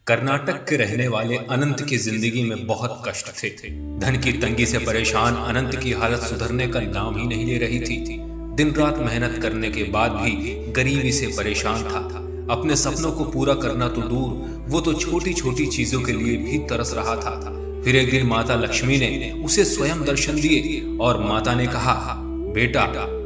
कर्नाटक के रहने वाले अनंत की जिंदगी में बहुत कष्ट थे। धन की तंगी से परेशान अनंत की हालत सुधरने का नाम ही नहीं ले रही थी। दिन रात मेहनत करने के बाद भी गरीबी से परेशान था। अपने सपनों को पूरा करना तो दूर, वो तो छोटी छोटी चीजों के लिए भी तरस रहा था। फिर एक दिन माता लक्ष्मी ने उसे स्वयं दर्शन दिए और माता ने कहा, बेटा,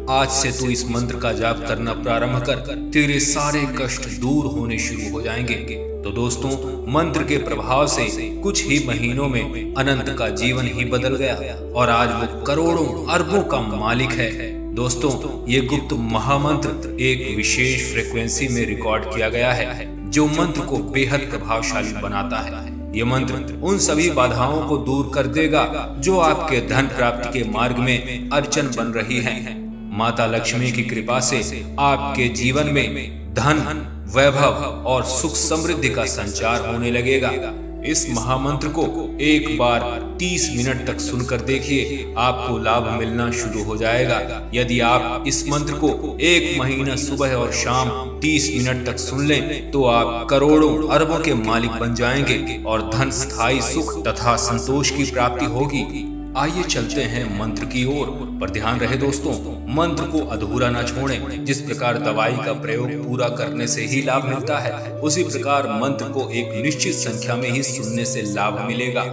आज से तू इस मंत्र का जाप करना प्रारंभ कर, तेरे सारे कष्ट दूर होने शुरू हो जाएंगे। तो दोस्तों, मंत्र के प्रभाव से कुछ ही महीनों में अनंत का जीवन ही बदल गया और आज वो करोड़ों अरबों का मालिक है। दोस्तों, ये गुप्त महामंत्र एक विशेष फ्रीक्वेंसी में रिकॉर्ड किया गया है जो मंत्र को बेहद प्रभावशाली बनाता है। ये मंत्र उन सभी बाधाओं को दूर कर देगा जो आपके धन प्राप्ति के मार्ग में अड़चन बन रही हैं। माता लक्ष्मी की कृपा से आपके जीवन में धन, वैभव और सुख समृद्धि का संचार होने लगेगा। इस महामंत्र को एक बार 30 मिनट तक सुनकर देखिए, आपको लाभ मिलना शुरू हो जाएगा। यदि आप इस मंत्र को एक महीना सुबह और शाम 30 मिनट तक सुन लें तो आप करोड़ों अरबों के मालिक बन जाएंगे और धन, स्थायी सुख तथा संतोष की प्राप्ति होगी। आइए चलते हैं मंत्र की ओर, पर ध्यान रहे दोस्तों, मंत्र को अधूरा न छोड़ें। जिस प्रकार दवाई का प्रयोग पूरा करने से ही लाभ मिलता है, उसी प्रकार मंत्र को एक निश्चित संख्या में ही सुनने से लाभ मिलेगा।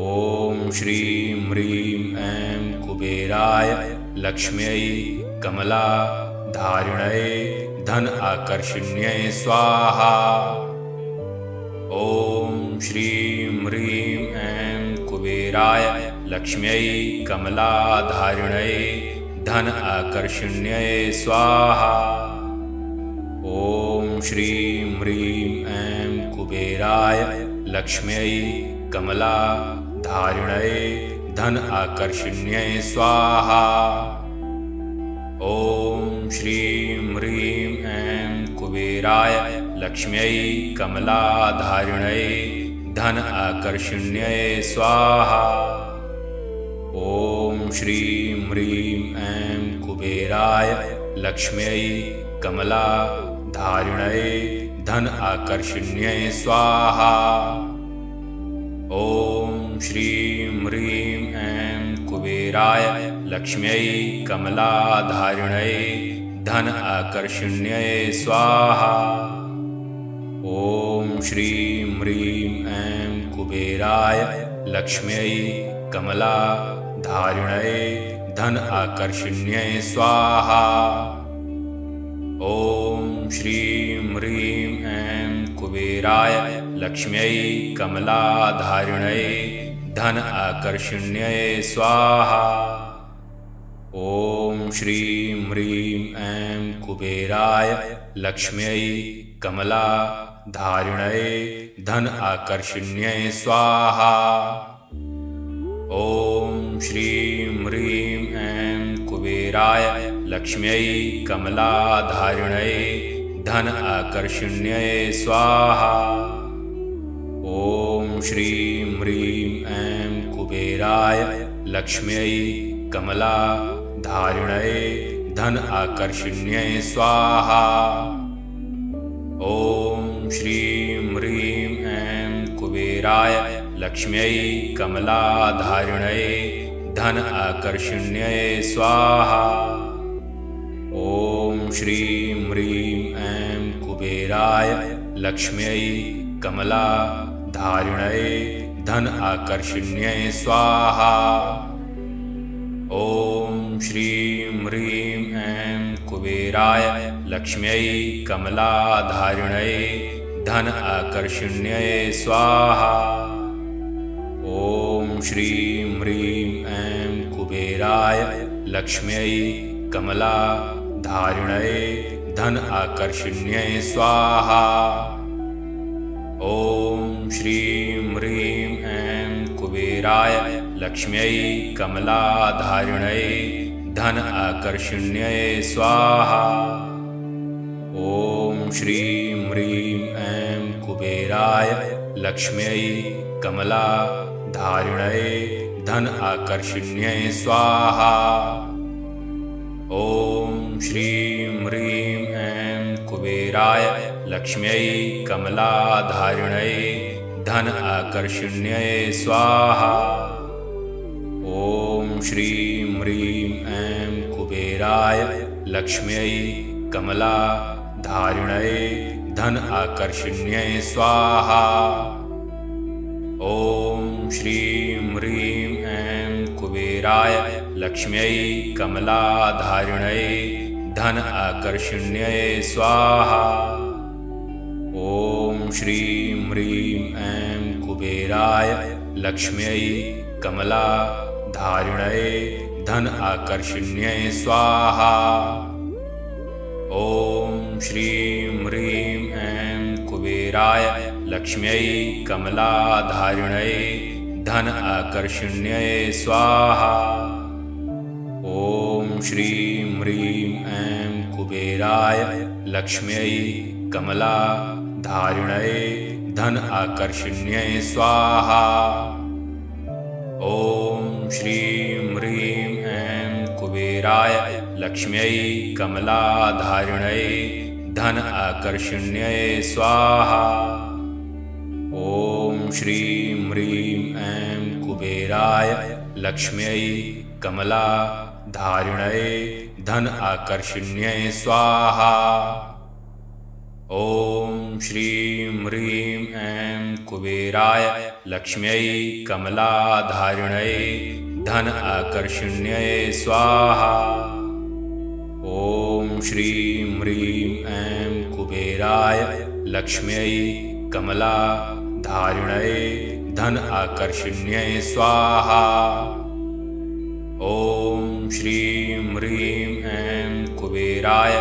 ओम श्रीं ह्रीं ऐं कुबेराय लक्ष्म्यै कमला धारिण्यै धन आकर्षण्यै स्वाहा। ओम श्रीं ह्रीं ऐं कुबेराय लक्ष्म्यै कमला धारिण्यै धन आकर्षण्यै स्वाहा। ओम श्रीं ह्रीं ऐं कुबेराय लक्ष्म्यै कमला धारिण्यै धन आकर्षण्यै स्वाहा। ओम श्रीं ह्रीं ऐं कुबेराय लक्ष्म्यै कमला धारिण्यै धन आकर्षण्यै स्वाहा। ओम श्रीं ह्रीं ऐं कुबेराय लक्ष्म्यै कमला धारिण्यै धन आकर्षण्यै स्वाहा। ओम श्रीं ह्रीं ऐं कुबेराय लक्ष्म्यै कमला धारिण्यै धन आकर्षण्यै स्वाहा। ओम श्रीं ह्रीं ऐं कुबेराय लक्ष्म्यै कमला धारिण्यै धन आकर्षण्यै स्वाहा। ओम श्रीं ह्रीं ऐं कुबेराय लक्ष्म्यै कमला धारिण्यै धन आकर्षण्यै स्वाहा। ओम श्रीं ह्रीं ऐं कुबेराय लक्ष्म्यै कमला धारिण्यै धन आकर्षण्यै स्वाहा। ओम श्रीं ह्रीं ऐं कुबेराय लक्ष्म्यै कमला धारिण्यै धन आकर्षण्यै स्वाहा। ओम श्रीं ह्रीं ऐं कुबेराय लक्ष्म्यै कमला धारिण्यै धन आकर्षण्यै स्वाहा। ओम श्रीं ह्रीं ऐं कुबेराय लक्ष्म्यै कमला धारिण्यै धन आकर्षण्यै स्वाहा। ओम श्रीं ह्रीं ऐं कुबेराय लक्ष्म्यै कमला धारिण्यै धन आकर्षण्यै स्वाहा। ओम श्रीं ह्रीं ऐं कुबेराय लक्ष्म्यै कमला धारिण्यै धन आकर्षण्यै स्वाहा। ओम श्रीं ह्रीं ऐं कुबेराय लक्ष्म्यै कमला धारिण्यै धन आकर्षण्यै स्वाहा। ओम श्रीं ह्रीं ऐं कुबेराय लक्ष्म्यै कमला धारिण्यै धन आकर्षण्यै स्वाहा। ओम श्रीं ह्रीं ऐं कुबेराय लक्ष्म्यै कमला धारिण्यै धन आकर्षण्यै स्वाहा। ओम श्रीं ह्रीं ऐं कुबेराय लक्ष्म्यै कमलाधारिण्यै धन आकर्षिण्यै स्वाहा। ॐ श्रीं ह्रीं ऐं कुबेराय लक्ष्म्यै कमलाधारिण्यै धन आकर्षिण्यै स्वाहा। ॐ श्रीं ह्रीं ऐं कुबेराय लक्ष्म्यै कमलाधारिण्यै धन आकर्षिण्यै स्वाहा। ॐ श्रीं ह्रीं ऐं कुबेराय लक्ष्म्यै कमलाधारिण्यै धन आकर्षिण्यै स्वाहा। ॐ श्रीं ह्रीं ऐं कुबेराय लक्ष्म्यै कमलाधारिण्यै धन आकर्षिण्यै स्वाहा। ॐ श्रीं ह्रीं ऐं कुबेराय लक्ष्म्यै कमलाधारिण्यै धन आकर्षिण्यै स्वाहा। ॐ श्रीं ह्रीं ऐं कुबेराय लक्ष्म्यै कमलाधारिण्यै धन आकर्षिण्यै स्वाहा। ॐ श्रीं ह्रीं ऐं कुबेराय लक्ष्म्यै कमलाधारिण्यै धन आकर्षिण्यै स्वाहा। ॐ श्रीं ह्रीं ऐं कुबेराय लक्ष्म्यै कमलाधारिण्यै धन आकर्षिण्यै स्वाहा। ॐ श्रीं ह्रीं ऐं कुबेराय लक्ष्म्यै कमलाधारिण्यै धन आकर्षिण्यै स्वाहा। ॐ श्रीं ह्रीं ऐं कुबेराय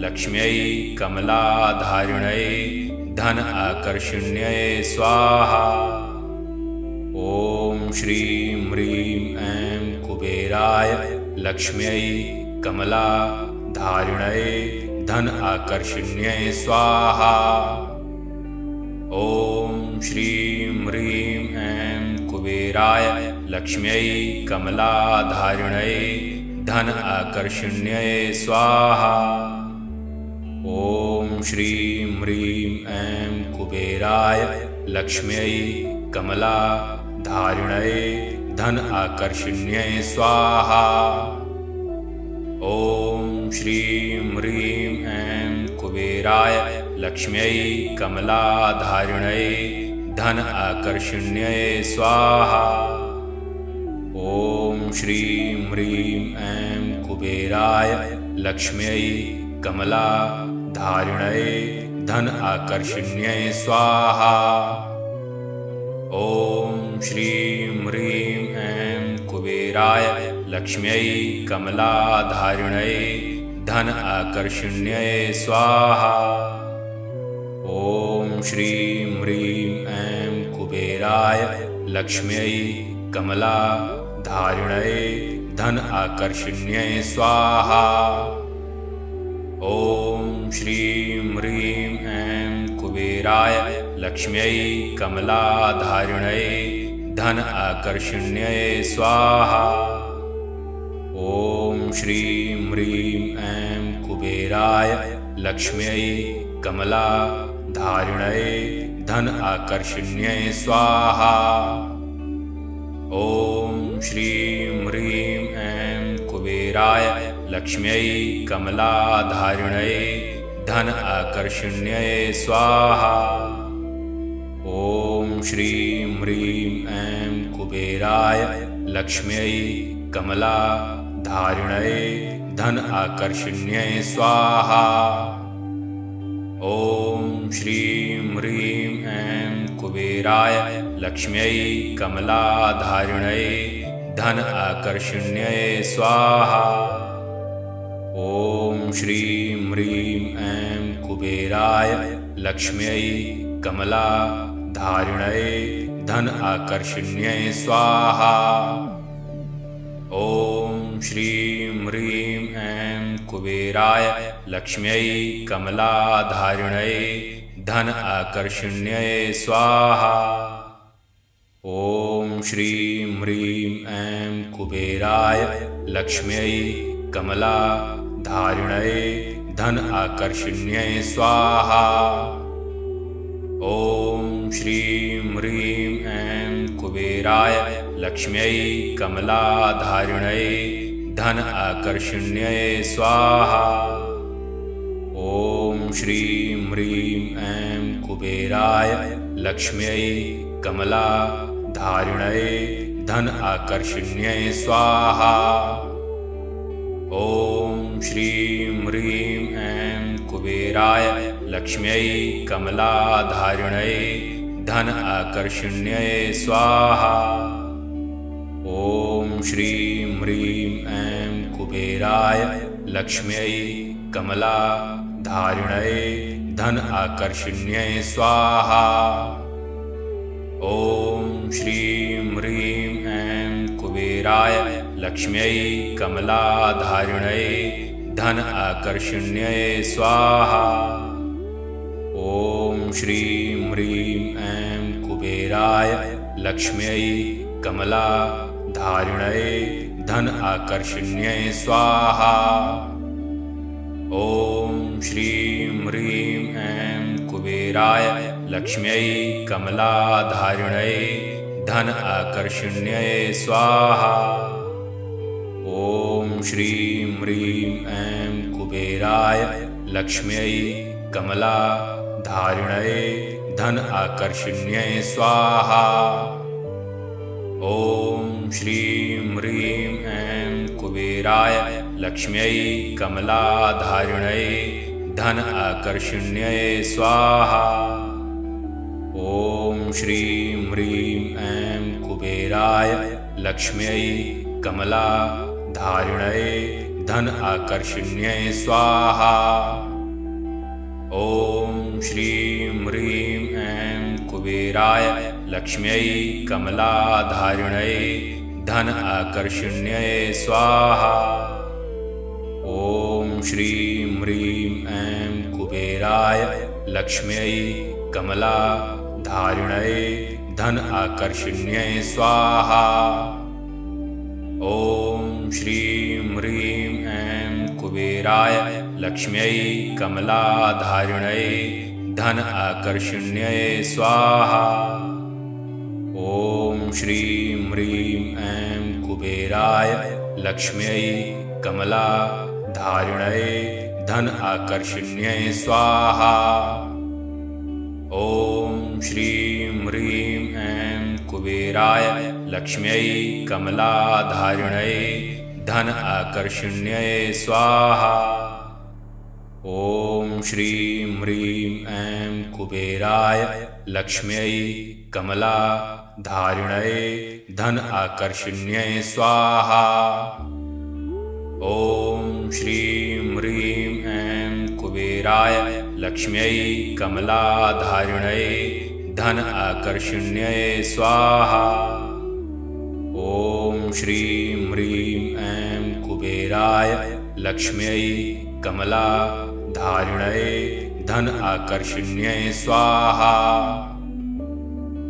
लक्ष्म्यै कमलाधारिण्यै धन आकर्षिण्यै स्वाहा। ॐ श्रीं ह्रीं ऐं कुबेराय लक्ष्म्यै कमलाधारिण्यै धन आकर्षिण्यै स्वाहा। ॐ श्रीं ह्रीं ऐं कुबेराय लक्ष्म्यै कमलाधारिण्यै धन आकर्षिण्यै स्वाहा। ॐ श्रीं ह्रीं ऐं कुबेराय लक्ष्म्यै कमलाधारिण्यै धन आकर्षिण्यै स्वाहा। ॐ श्रीं ह्रीं ऐं कुबेराय लक्ष्म्यै कमलाधारिण्यै धन आकर्षिण्यै स्वाहा। ॐ श्रीं ह्रीं ऐं कुबेराय लक्ष्म्यै कमलाधारिण्यै धन आकर्षिण्यै स्वाहा। ॐ श्रीं ह्रीं ऐं कुबेराय लक्ष्म्यै कमलाधारिण्यै धन आकर्षिण्यै स्वाहा। ॐ श्रीं ह्रीं ऐं कुबेराय लक्ष्म्यै कमलाधारिण्यै धन आकर्षिण्यै स्वाहा। ॐ श्रीं ह्रीं ऐं कुबेराय लक्ष्म्यै कमलाधारिण्यै धन आकर्षिण्यै स्वाहा। ॐ श्रीं ह्रीं ऐं कुबेराय लक्ष्म्यै कमलाधारिण्यै धन आकर्षिण्यै स्वाहा। ॐ श्रीं ह्रीं ऐं कुबेराय लक्ष्म्यै कमलाधारिण्यै धन आकर्षिण्यै स्वाहा। ॐ श्रीं ह्रीं ऐं कुबेराय लक्ष्म्यै कमलाधारिण्यै धन आकर्षिण्यै स्वाहा। ॐ श्रीं ह्रीं ऐं कुबेराय लक्ष्म्यै कमलाधारिण्यै धन आकर्षिण्यै स्वाहा। ॐ श्रीं ह्रीं ऐं कुबेराय लक्ष्म्यै कमलाधारिण्यै धन आकर्षिण्यै स्वाहा। ॐ श्रीं ह्रीं ऐं कुबेराय लक्ष्म्यै कमलाधारिण्यै धन आकर्षिण्यै स्वाहा। ॐ श्रीं ह्रीं ऐं कुबेराय लक्ष्म्यै कमलाधारिण्यै धन आकर्षिण्यै स्वाहा। ॐ श्रीं ह्रीं ऐं कुबेराय लक्ष्म्यै कमलाधारिण्यै धन आकर्षिण्यै स्वाहा। ॐ श्रीं ह्रीं ऐं कुबेराय लक्ष्म्यै कमलाधारिण्यै धन आकर्षिण्यै स्वाहा। ॐ श्रीं ह्रीं ऐं कुबेराय लक्ष्म्यै कमलाधारिण्यै धन आकर्षिण्यै स्वाहा। ॐ श्रीं ह्रीं ऐं कुबेराय लक्ष्म्यै कमलाधारिण्यै धन आकर्षिण्यै स्वाहा। ॐ श्रीं ह्रीं ऐं कुबेराय लक्ष्म्यै कमलाधारिण्यै धन आकर्षिण्यै स्वाहा। ॐ श्रीं ह्रीं ऐं कुबेराय लक्ष्म्यै कमलाधारिण्यै धन आकर्षिण्यै स्वाहा। ॐ श्रीं ह्रीं ऐं कुबेराय लक्ष्म्यै कमलाधारिण्यै धन आकर्षिण्यै स्वाहा। ॐ श्रीं ह्रीं ऐं कुबेराय लक्ष्म्यै कमलाधारिण्यै धन आकर्षिण्यै स्वाहा। ॐ श्रीं ह्रीं ऐं कुबेराय लक्ष्म्यै कमलाधारिण्यै धन आकर्षिण्यै स्वाहा। ॐ श्रीं ह्रीं ऐं कुबेराय लक्ष्म्यै कमलाधारिण्यै धन आकर्षिण्यै स्वाहा। ॐ श्रीं ह्रीं ऐं कुबेराय लक्ष्म्यै कमलाधारिण्यै धन आकर्षिण्यै स्वाहा। ॐ श्रीं ह्रीं ऐं कुबेराय लक्ष्म्यै कमलाधारिण्यै धन आकर्षिण्यै स्वाहा। ॐ श्रीं ह्रीं ऐं कुबेराय लक्ष्म्यै कमलाधारिण्यै धन आकर्षिण्यै स्वाहा। ॐ श्रीं ह्रीं ऐं कुबेराय लक्ष्म्यै कमलाधारिण्यै धन आकर्षिण्यै स्वाहा। ॐ श्रीं ह्रीं ऐं कुबेराय लक्ष्म्यै कमलाधारिण्यै धन आकर्षिण्यै स्वाहा। ॐ श्रीं ह्रीं ऐं कुबेराय लक्ष्म्यै कमलाधारिण्यै धन आकर्षिण्यै स्वाहा। ॐ श्रीं ह्रीं ऐं कुबेराय लक्ष्म्यै कमलाधारिण्यै धन आकर्षिण्यै स्वाहा। ॐ श्रीं ह्रीं ऐं कुबेराय लक्ष्म्यै कमलाधारिण्यै धन आकर्षिण्यै स्वाहा।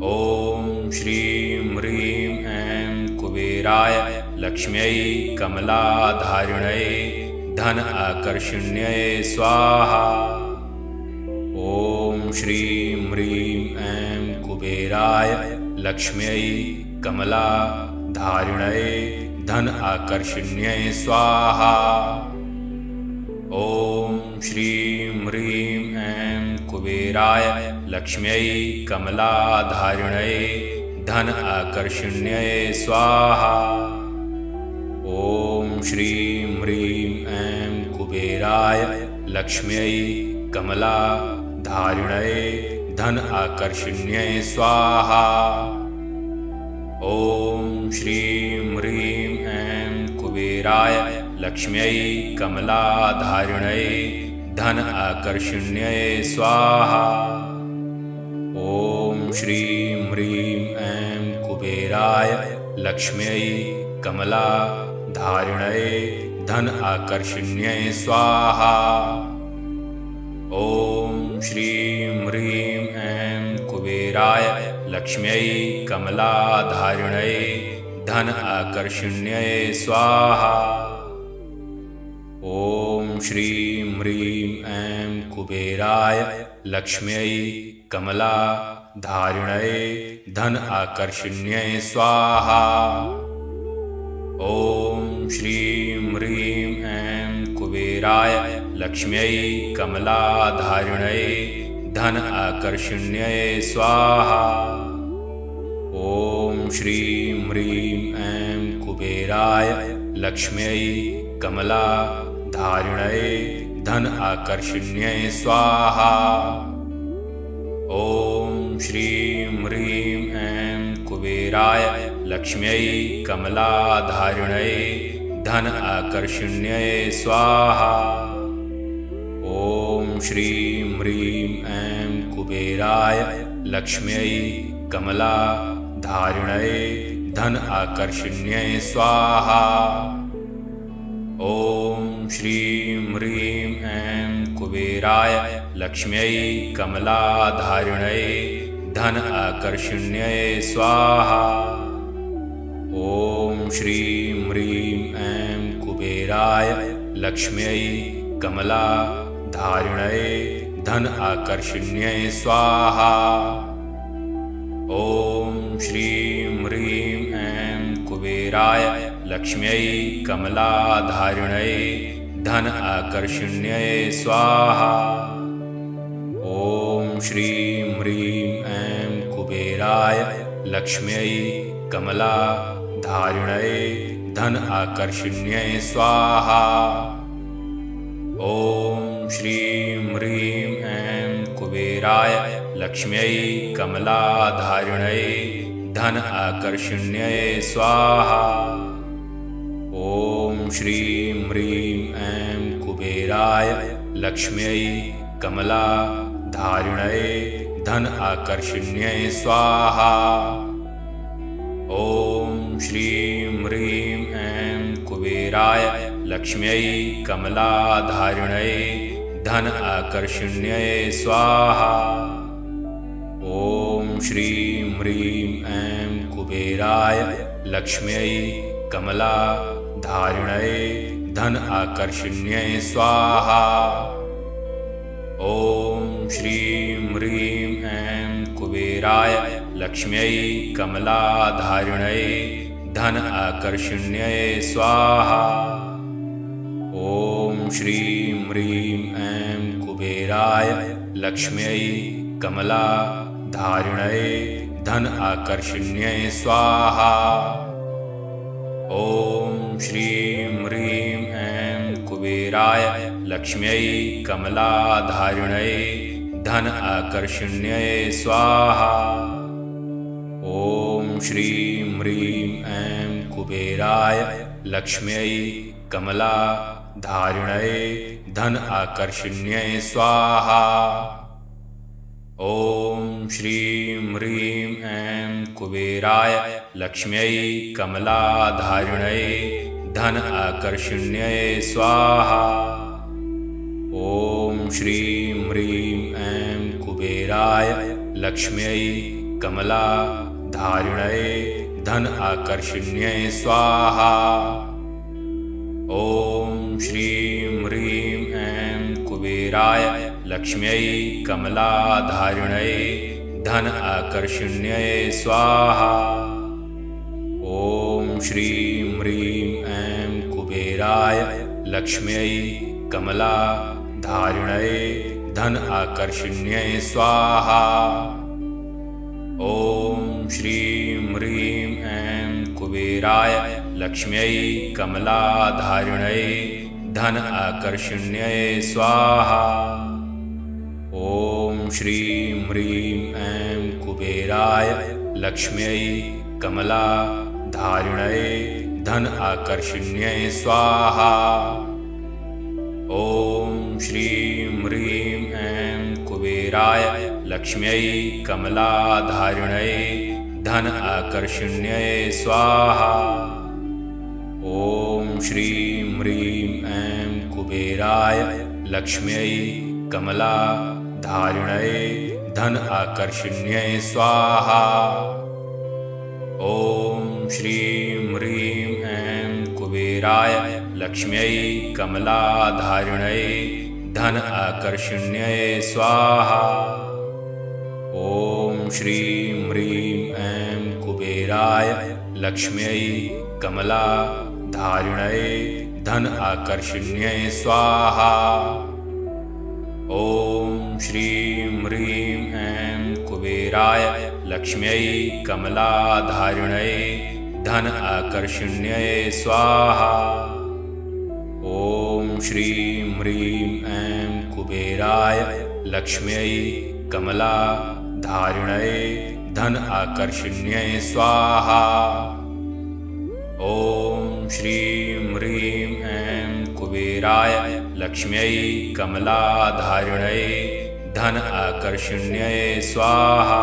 ॐ श्रीं ह्रीं ऐं कुबेराय लक्ष्म्यै कमलाधारिण्यै धन आकर्षिण्यै स्वाहा। ॐ श्रीं ह्रीं ऐं कुबेराय लक्ष्म्यै कमलाधारिण्यै धन आकर्षिण्यै स्वाहा। ॐ श्रीं ह्रीं ऐं कुबेराय लक्ष्म्यै कमलाधारिण्यै धन आकर्षिण्यै स्वाहा। ॐ श्रीं ह्रीं ऐं कुबेराय लक्ष्म्यै कमलाधारिण्यै धन आकर्षिण्यै स्वाहा। ॐ श्रीं ह्रीं ऐं कुबेराय लक्ष्म्यै कमलाधारिण्यै धन आकर्षिण्यै स्वाहा। ॐ श्रीं ह्रीं ऐं कुबेराय लक्ष्म्यै कमलाधारिण्यै धन आकर्षिण्यै स्वाहा। ॐ श्रीं ह्रीं ऐं कुबेराय लक्ष्म्यै कमलाधारिण्यै धन आकर्षिण्यै स्वाहा। ॐ श्रीं ह्रीं ऐं कुबेराय लक्ष्म्यै कमला धारिण्यै धन आकर्षिण्यै स्वाहा। ॐ श्रीं ह्रीं ऐं कुबेराय लक्ष्म्यै कमला धारिण्यै धन आकर्षिण्यै स्वाहा। ॐ श्रीं ह्रीं ऐं कुबेराय लक्ष्म्यै कमला धारिण्यै धन आकर्षिण्यै स्वाहा। ॐ श्रीं ह्रीं ऐं कुबेराय लक्ष्म्यै कमला धारिण्यै धन आकर्षिण्यै स्वाहा। ॐ श्रीं ह्रीं ऐं कुबेराय लक्ष्म्यै कमला धारिण्यै धन आकर्षिण्यै स्वाहा। ॐ श्रीं ह्रीं ऐं कुबेराय लक्ष्म्यै कमला धारिण्यै धन आकर्षिण्यै स्वाहा। ॐ श्रीं ह्रीं ऐं कुबेराय लक्ष्म्यै कमला धारिण्यै धन आकर्षिण्यै स्वाहा। ॐ श्रीं ह्रीं ऐं कुबेराय लक्ष्म्यै कमला धारिण्यै धन आकर्षिण्यै स्वाहा। ॐ श्रीं ह्रीं ऐं कुबेराय लक्ष्म्यै कमला धारिण्यै धन आकर्षिण्यै स्वाहा। ॐ श्रीं ह्रीं ऐं कुबेराय लक्ष्म्यै कमला धारिण्यै धन आकर्षिण्यै स्वाहा। ॐ श्रीं ह्रीं ऐं कुबेराय लक्ष्म्यै कमला धारिण्यै धन आकर्षिण्यै स्वाहा। ॐ श्रीं ह्रीं ऐं कुबेराय लक्ष्म्यै कमला धारिण्यै धन आकर्षिण्यै स्वाहा। ॐ श्रीं ह्रीं ऐं कुबेराय लक्ष्म्यै कमला धारिण्यै धन आकर्षिण्यै स्वाहा। ॐ श्रीं ह्रीं ऐं कुबेराय लक्ष्म्यै कमला धारिण्यै धन आकर्षिण्यै स्वाहा। ॐ श्रीं ह्रीं ऐं कुबेराय लक्ष्म्यै कमला धारिण्यै धन आकर्षिण्यै स्वाहा। ॐ श्रीं ह्रीं ऐं कुबेराय लक्ष्म्यै कमला धारिण्यै धन आकर्षिण्यै स्वाहा। ॐ श्रीं ह्रीं ऐं कुबेराय लक्ष्म्यै कमला धारिण्यै धन आकर्षिण्यै स्वाहा। ॐ श्रीं ह्रीं ऐं कुबेराय लक्ष्म्यै कमला धारिण्यै धन आकर्षिण्यै स्वाहा। ॐ श्रीं ह्रीं ऐं कुबेराय लक्ष्म्यै कमला धारिण्यै धन आकर्षिण्यै स्वाहा। ॐ श्रीं ह्रीं ऐं कुबेराय लक्ष्म्यै कमला धारिण्यै धन आकर्षिण्यै स्वाहा। ॐ श्रीं ह्रीं ऐं कुबेराय लक्ष्म्यै कमला धारिण्यै धन आकर्षिण्यै स्वाहा। ॐ श्रीं ह्रीं ऐं कुबेराय लक्ष्म्यै कमला धारिण्यै धन आकर्षिण्यै स्वाहा। ॐ श्रीं ह्रीं ऐं कुबेराय लक्ष्म्यै कमला धारिण्यै धन आकर्षिण्यै स्वाहा। ॐ श्रीं ह्रीं ऐं कुबेराय लक्ष्म्यै कमला धारिण्यै धन आकर्षिण्यै स्वाहा। ॐ श्रीं ह्रीं ऐं कुबेराय लक्ष्म्यै कमला धारिण्यै धन आकर्षिण्यै स्वाहा। ॐ श्रीं ह्रीं ऐं कुबेराय लक्ष्म्यै कमला धारिण्यै धन आकर्षिण्यै स्वाहा। ॐ श्रीं ह्रीं ऐं कुबेराय लक्ष्म्यै कमलाधारिण्यै धन आकर्षिण्यै स्वाहा। ॐ श्रीं ह्रीं ऐं कुबेराय लक्ष्म्यै कमलाधारिण्यै धन आकर्षिण्यै स्वाहा। ॐ श्रीं ह्रीं ऐं कुबेराय लक्ष्म्यै कमलाधारिण्यै धन आकर्षिण्यै स्वाहा। ॐ श्रीं ह्रीं ऐं कुबेराय लक्ष्म्यै कमलाधारिण्यै धन आकर्षिण्यै स्वाहा।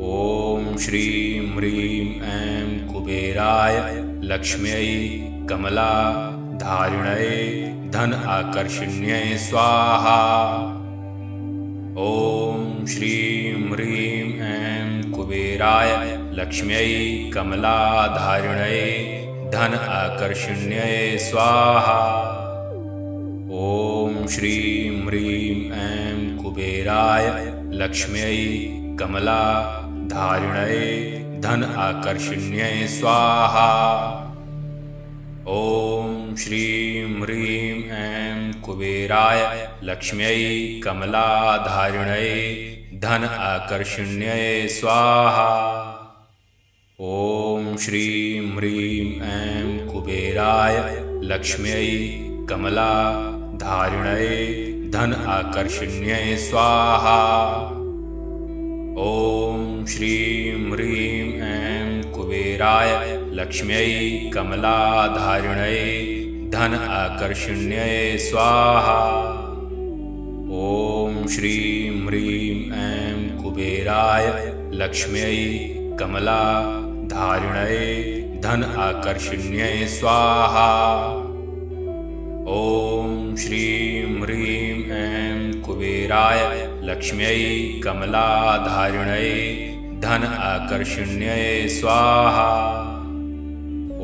ॐ श्रीं ह्रीं ऐं कुबेराय लक्ष्म्यै कमलाधारिण्यै धन आकर्षिण्यै स्वाहा। ॐ श्रीं ह्रीं ऐं कुबेराय लक्ष्म्यै कमलाधारिण्यै धन आकर्षिण्यै स्वाहा। ॐ श्रीं ह्रीं ऐं कुबेराय लक्ष्म्यै कमलाधारिण्यै धन आकर्षिण्यै स्वाहा। ॐ श्रीं ह्रीं ऐं कुबेराय लक्ष्म्यै कमलाधारिण्यै धन आकर्षिण्यै स्वाहा। ॐ श्रीं ह्रीं ऐं कुबेराय लक्ष्म्यै कमलाधारिण्यै धन आकर्षिण्यै स्वाहा। ॐ श्रीं ह्रीं ऐं कुबेराय लक्ष्म्यै कमलाधारिण्यै धन आकर्षिण्यै स्वाहा। ॐ श्रीं ह्रीं ऐं कुबेराय लक्ष्म्यै कमलाधारिण्यै धन आकर्षिण्यै स्वाहा। ॐ श्रीं ह्रीं ऐं कुबेराय लक्ष्म्यै कमलाधारिण्यै धन आकर्षिण्यै स्वाहा।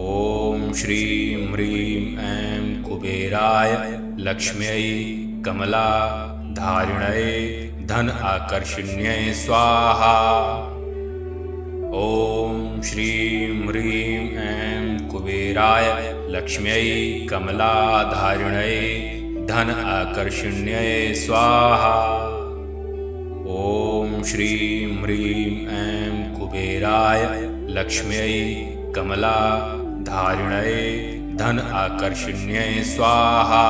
ॐ श्रीं ह्रीं ऐं कुबेराय लक्ष्म्यै कमलाधारिण्यै धन आकर्षिण्यै स्वाहा। ॐ श्रीं ह्रीं ऐं कुबेराय लक्ष्म्यै कमलाधारिण्यै धन आकर्षिण्यै स्वाहा। ॐ श्रीं ह्रीं ऐं कुबेराय लक्ष्म्यै कमलाधारिण्यै धन आकर्षिण्यै स्वाहा।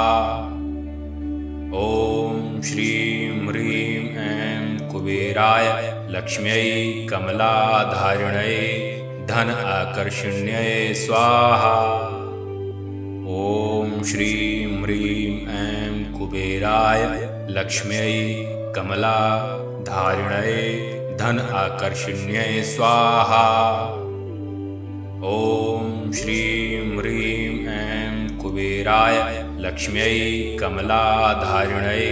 ॐ श्रीं ह्रीं ऐं कुबेराय लक्ष्म्यै कमलाधारिण्यै धन आकर्षिण्यै स्वाहा। ॐ श्रीं ह्रीं ऐं कुबेराय लक्ष्म्यै कमलाधारिण्यै धन आकर्षिण्यै स्वाहा। ॐ श्रीं ह्रीं ऐं कुबेराय लक्ष्म्यै कमलाधारिण्यै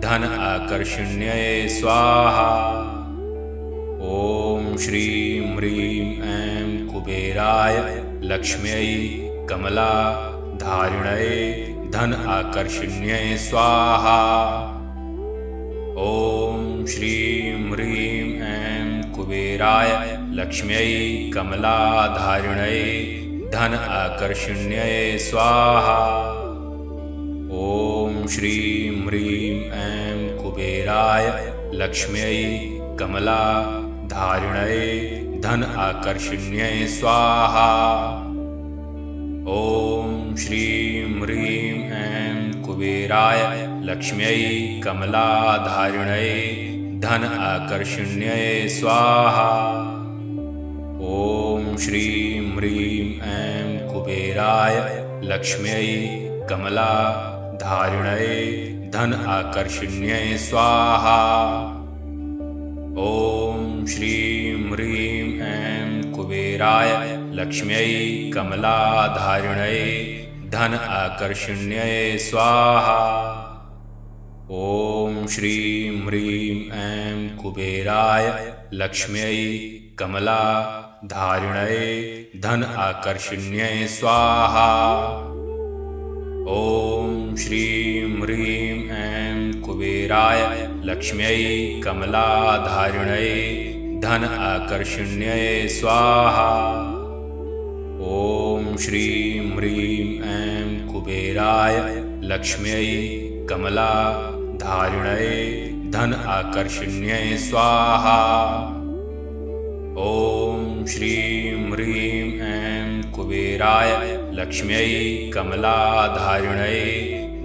धन आकर्षिण्यै स्वाहा। ॐ श्रीं ह्रीं ऐं कुबेराय लक्ष्म्यै कमलाधारिण्यै धन आकर्षिण्यै स्वाहा। ॐ श्रीं ह्रीं ऐं कुबेराय लक्ष्म्यै कमलाधारिण्यै धन आकर्षिण्यै स्वाहा। ॐ श्रीं ह्रीं ऐं कुबेराय लक्ष्म्यै कमलाधारिण्यै धन आकर्षिण्यै स्वाहा। ॐ श्रीं ह्रीं ऐं कुबेराय लक्ष्म्यै कमलाधारिण्यै धन आकर्षिण्यै स्वाहा। ॐ श्रीं ह्रीं ऐं कुबेराय लक्ष्म्यै कमलाधारिण्यै धन आकर्षिण्यै स्वाहा। ॐ श्रीं ह्रीं ऐं कुबेराय लक्ष्म्यै कमलाधारिण्यै धन आकर्षिण्यै स्वाहा। ॐ श्रीं ह्रीं ऐं कुबेराय लक्ष्म्यै कमलाधारिण्यै धन आकर्षिण्यै स्वाहा। ॐ श्रीं ह्रीं ऐं कुबेराय लक्ष्म्यै कमलाधारिण्यै धन आकर्षिण्यै स्वाहा। ॐ श्रीं ह्रीं ऐं कुबेराय लक्ष्म्यै कमलाधारिण्यै धन आकर्षिण्यै स्वाहा। ॐ श्रीं ह्रीं ऐं कुबेराय लक्ष्म्यै कमलाधारिण्यै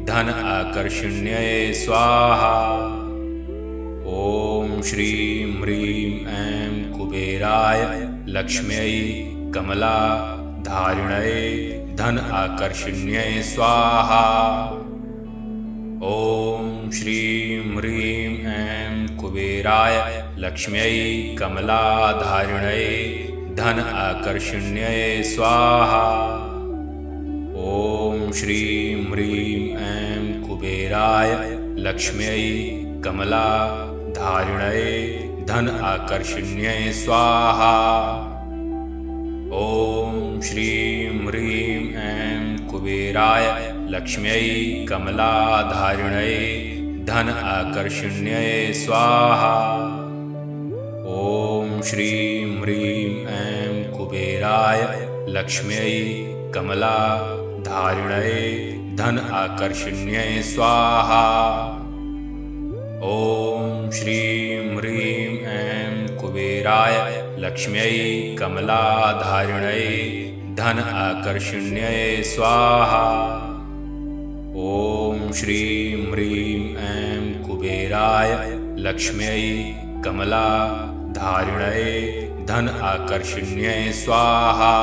धन आकर्षिण्यै स्वाहा। ॐ श्रीं ह्रीं ऐं कुबेराय लक्ष्म्यै कमलाधारिण्यै धन आकर्षिण्यै स्वाहा। ॐ श्रीं ह्रीं ऐं कुबेराय लक्ष्म्यै कमलाधारिण्यै धन आकर्षिण्यै स्वाहा। ॐ श्रीं ह्रीं ऐं कुबेराय लक्ष्म्यै कमलाधारिण्यै धन आकर्षिण्यै स्वाहा। ॐ श्रीं ह्रीं ऐं कुबेराय लक्ष्म्यै कमलाधारिण्यै धन आकर्षिण्यै स्वाहा। ॐ श्रीं ह्रीं ऐं कुबेराय लक्ष्म्यै कमलाधारिण्यै धन आकर्षिण्यै स्वाहा। ॐ श्रीं ह्रीं ऐं कुबेराय लक्ष्म्यै कमलाधारिण्यै धन आकर्षिण्यै स्वाहा। ॐ श्रीं ह्रीं ऐं कुबेराय लक्ष्म्यै कमलाधारिण्यै धन आकर्षिण्यै स्वाहा।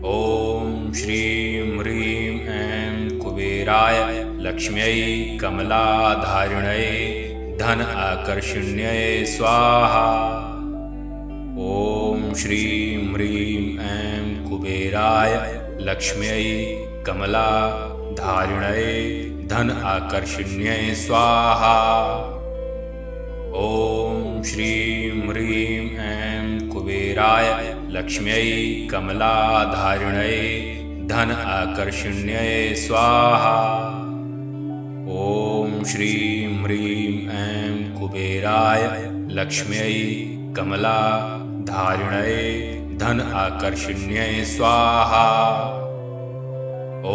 ॐ श्रीं ह्रीं ऐं कुबेराय लक्ष्म्यै कमलाधारिण्यै धन आकर्षिण्यै स्वाहा। ॐ श्रीं ह्रीं ऐं कुबेराय लक्ष्म्यै कमलाधारिण्यै धन आकर्षिण्यै स्वाहा। ॐ श्रीं ह्रीं ऐं कुबेराय लक्ष्म्यै कमलाधारिण्यै धन आकर्षिण्यै स्वाहा। ॐ श्रीं ह्रीं ऐं कुबेराय लक्ष्म्यै कमलाधारिण्यै धन आकर्षिण्यै स्वाहा। ॐ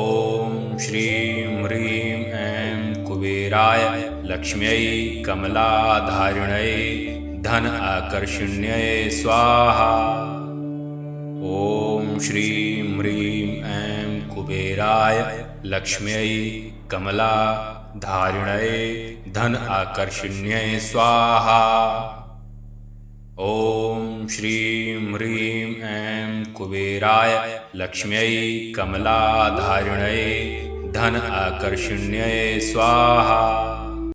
श्रीं ह्रीं ऐं कुबेराय लक्ष्म्यै कमलाधारिण्यै धन आकर्षिण्यै स्वाहा। ॐ श्रीं ह्रीं ऐं कुबेराय लक्ष्म्यै कमलाधारिण्यै धन आकर्षिण्यै स्वाहा। ॐ श्रीं ह्रीं ऐं कुबेराय लक्ष्म्यै कमलाधारिण्यै धन आकर्षिण्यै स्वाहा।